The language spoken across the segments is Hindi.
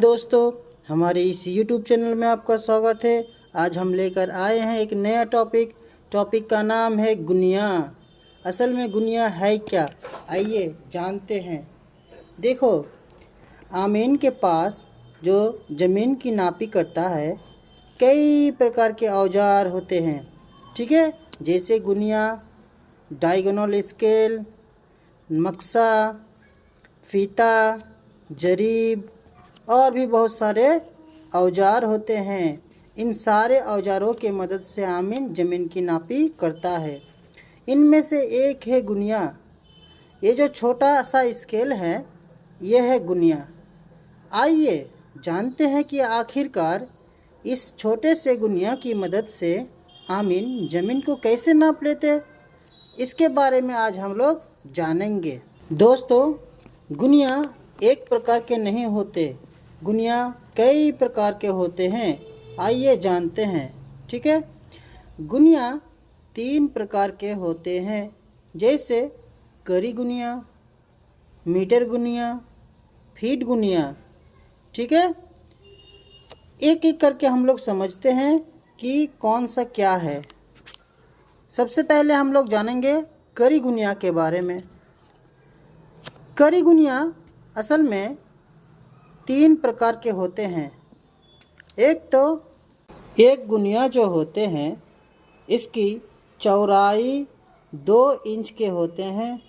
दोस्तों, हमारे इस YouTube चैनल में आपका स्वागत है। आज हम लेकर आए हैं एक नया टॉपिक का नाम है गुनिया। असल में गुनिया है क्या, आइए जानते हैं। देखो, आमीन के पास जो ज़मीन की नापी करता है, कई प्रकार के औजार होते हैं, ठीक है। जैसे गुनिया, डायगोनल स्केल, नक्शा, फीता, जरीब और भी बहुत सारे औजार होते हैं। इन सारे औजारों के मदद से आमीन ज़मीन की नापी करता है। इनमें से एक है गुनिया। ये जो छोटा सा स्केल है, यह है गुनिया। आइए जानते हैं कि आखिरकार इस छोटे से गुनिया की मदद से आमीन ज़मीन को कैसे नाप लेते, इसके बारे में आज हम लोग जानेंगे। दोस्तों, गुनिया एक प्रकार के नहीं होते, गुनिया कई प्रकार के होते हैं। आइए जानते हैं, ठीक है। गुनिया 3 प्रकार के होते हैं, जैसे करी गुनिया, मीटर गुनिया, फीट गुनिया, ठीक है। एक एक करके हम लोग समझते हैं कि कौन सा क्या है। सबसे पहले हम लोग जानेंगे करी गुनिया के बारे में। करी गुनिया असल में 3 प्रकार के होते हैं। एक गुनिया जो होते हैं, इसकी चौड़ाई 2 इंच के होते हैं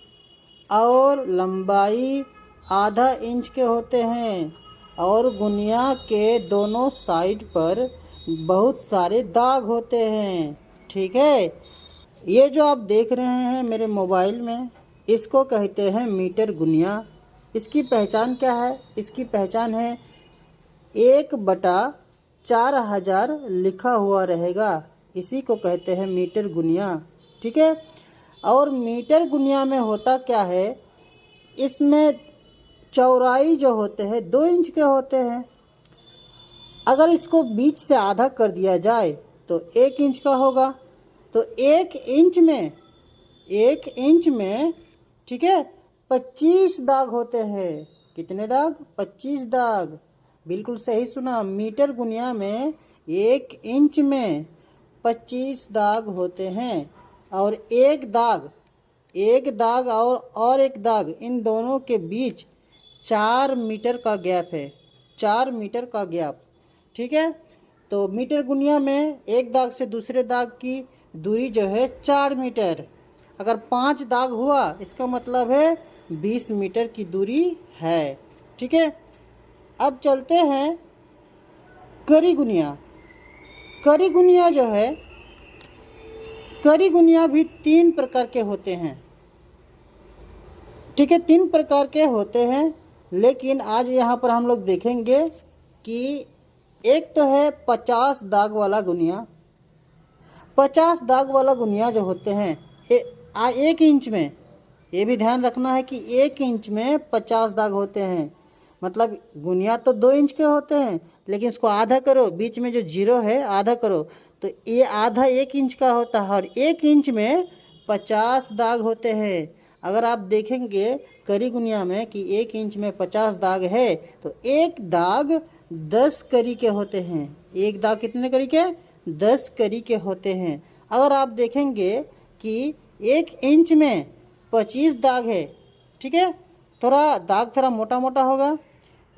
और लंबाई आधा इंच के होते हैं, और गुनिया के दोनों साइड पर बहुत सारे दाग होते हैं, ठीक है। ये जो आप देख रहे हैं मेरे मोबाइल में, इसको कहते हैं मीटर गुनिया। इसकी पहचान क्या है? इसकी पहचान है 1/4000 लिखा हुआ रहेगा, इसी को कहते हैं मीटर गुनिया, ठीक है। और मीटर गुनिया में होता क्या है, इसमें चौड़ाई जो होते हैं 2 इंच के होते हैं। अगर इसको बीच से आधा कर दिया जाए तो 1 इंच का होगा। तो 1 इंच में ठीक है 25 दाग होते हैं। कितने दाग? 25 दाग। बिल्कुल सही सुना। मीटर गुनिया में 1 इंच में 25 दाग होते हैं, और एक दाग और एक दाग, इन दोनों के बीच 4 मीटर का गैप है। 4 मीटर का गैप, ठीक है। तो मीटर गुनिया में एक दाग से दूसरे दाग की दूरी जो है 4 मीटर। अगर 5 दाग हुआ, इसका मतलब है 20 मीटर की दूरी है, ठीक है। अब चलते हैं करी गुनिया। करी गुनिया जो है, करी गुनिया भी 3 प्रकार के होते हैं, ठीक है। 3 प्रकार के होते हैं, लेकिन आज यहाँ पर हम लोग देखेंगे कि एक तो है 50 दाग वाला गुनिया। 50 दाग वाला गुनिया जो होते हैं 1 इंच में, ये भी ध्यान रखना है कि 1 इंच में 50 दाग होते हैं। मतलब गुनिया तो 2 इंच के होते हैं, लेकिन इसको आधा करो, बीच में जो 0 है आधा करो, तो ये आधा 1 इंच का होता है, और 1 इंच में 50 दाग होते हैं। अगर आप देखेंगे करी गुनिया में कि 1 इंच में 50 दाग है, तो एक दाग 10 करी के होते हैं। एक दाग कितने करी के? 10 करी के होते हैं। अगर आप देखेंगे कि 1 इंच में 25 दाग है, ठीक है, दाग थोड़ा मोटा मोटा होगा।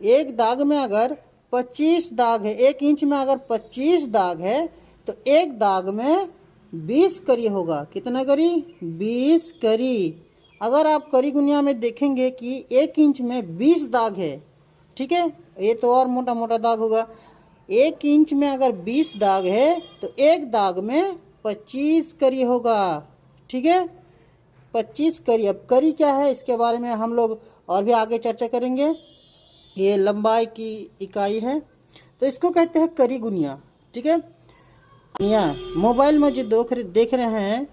एक दाग में अगर 25 दाग है, 1 इंच में अगर 25 दाग है, तो एक दाग में 20 करी होगा। कितना करी? 20 करी। अगर आप करी गुनिया में देखेंगे कि 1 इंच में 20 दाग है, ठीक है, ये तो और मोटा मोटा दाग होगा। 1 इंच में अगर 20 दाग है, तो एक दाग में 25 करी होगा, ठीक है, 25 करी। अब करी क्या है, इसके बारे में हम लोग और भी आगे चर्चा करेंगे। ये लंबाई की इकाई है, तो इसको कहते हैं करी गुनिया, ठीक है। गुनिया मोबाइल में जो देख रहे हैं,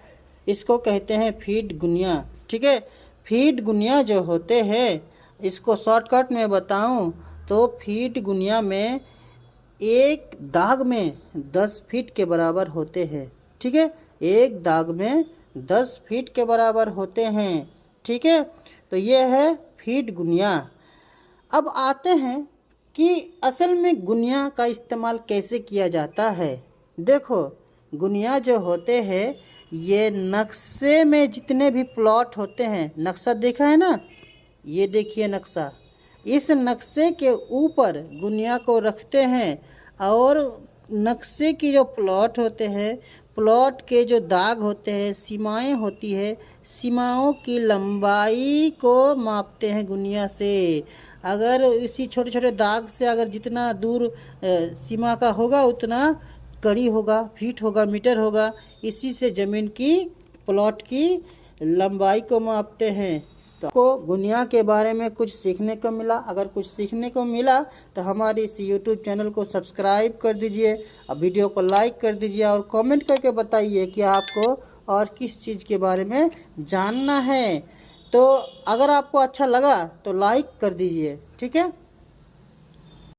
इसको कहते हैं फीट गुनिया, ठीक है। फीट गुनिया जो होते हैं, इसको शॉर्टकट में बताऊं तो फीट गुनिया में एक दाग में 10 फीट के बराबर होते हैं, ठीक है। एक दाग में 10 फीट के बराबर होते हैं, ठीक है। तो ये है फीट गुनिया। अब आते हैं कि असल में गुनिया का इस्तेमाल कैसे किया जाता है। देखो, गुनिया जो होते हैं ये नक्शे में जितने भी प्लॉट होते हैं, नक्शा देखा है ना, ये देखिए नक्शा, इस नक्शे के ऊपर गुनिया को रखते हैं और नक्शे की जो प्लॉट होते हैं, प्लॉट के जो दाग होते हैं, सीमाएं होती है, सीमाओं की लंबाई को मापते हैं गुनिया से। अगर इसी छोटे छोटे दाग से अगर जितना दूर सीमा का होगा उतना कड़ी होगा, फीट होगा, मीटर होगा, इसी से ज़मीन की प्लॉट की लंबाई को मापते हैं। तो आपको गुनिया के बारे में कुछ सीखने को मिला। अगर कुछ सीखने को मिला तो हमारे इस यूट्यूब चैनल को सब्सक्राइब कर दीजिए और वीडियो को लाइक कर दीजिए और कमेंट करके बताइए कि आपको और किस चीज़ के बारे में जानना है। तो अगर आपको अच्छा लगा तो लाइक कर दीजिए, ठीक है।